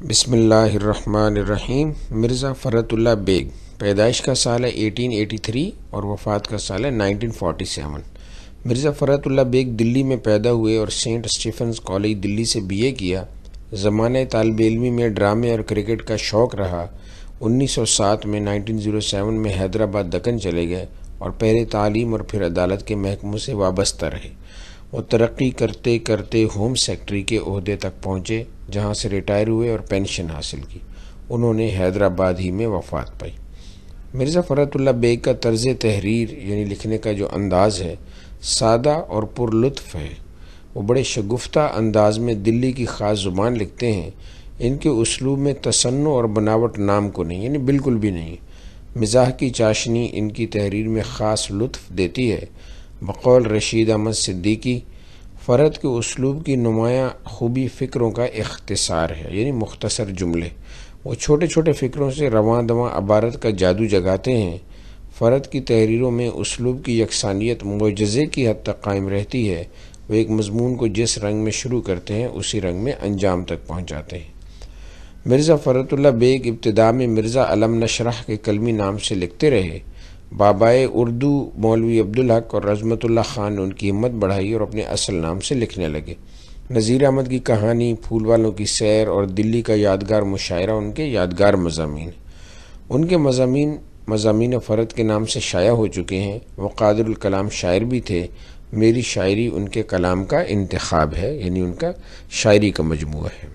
بسم اللہ الرحمن الرحیم۔ مرزا فرت اللہ بیگ پیدائش کا سال ہے 1883 اور وفات کا سال ہے 1947۔ مرزا فرت اللہ بیگ دلی میں پیدا ہوئے اور سینٹ اسٹیفنز کالج دلی سے BA کیا۔ زمانۂ طالب علمی میں ڈرامے اور کرکٹ کا شوق رہا۔ 1907 میں 1907 میں حیدرآباد دکن چلے گئے اور پہلے تعلیم اور پھر عدالت کے محکموں سے وابستہ رہے۔ وہ ترقی کرتے کرتے ہوم سیکرٹری کے عہدے تک پہنچے، جہاں سے ریٹائر ہوئے اور پینشن حاصل کی۔ انہوں نے حیدرآباد ہی میں وفات پائی۔ مرزا فرت اللہ بیگ کا طرز تحریر یعنی لکھنے کا جو انداز ہے سادہ اور پر لطف ہے۔ وہ بڑے شگفتہ انداز میں دلی کی خاص زبان لکھتے ہیں۔ ان کے اسلوب میں تصنع اور بناوٹ نام کو نہیں، یعنی بالکل بھی نہیں۔ مزاح کی چاشنی ان کی تحریر میں خاص لطف دیتی ہے۔ بقول رشید احمد صدیقی، فرت کے اسلوب کی نمایاں خوبی فکروں کا اختصار ہے، یعنی مختصر جملے۔ وہ چھوٹے چھوٹے فکروں سے رواں دواں عبارت کا جادو جگاتے ہیں۔ فرت کی تحریروں میں اسلوب کی یکسانیت معجزے کی حد تک قائم رہتی ہے۔ وہ ایک مضمون کو جس رنگ میں شروع کرتے ہیں اسی رنگ میں انجام تک پہنچاتے ہیں۔ مرزا فرت اللہ بیگ ابتدا میں مرزا علم نشرح کے کلمی نام سے لکھتے رہے۔ بابائے اردو مولوی عبدالحق اور عظمت اللہ خان نے ان کی ہمت بڑھائی اور اپنے اصل نام سے لکھنے لگے۔ نذیر احمد کی کہانی، پھول والوں کی سیر اور دلی کا یادگار مشاعرہ ان کے یادگار مضامین۔ ان کے مضامین فرت کے نام سے شائع ہو چکے ہیں۔ وہ قادر الکلام شاعر بھی تھے۔ میری شاعری ان کے کلام کا انتخاب ہے، یعنی ان کا شاعری کا مجموعہ ہے۔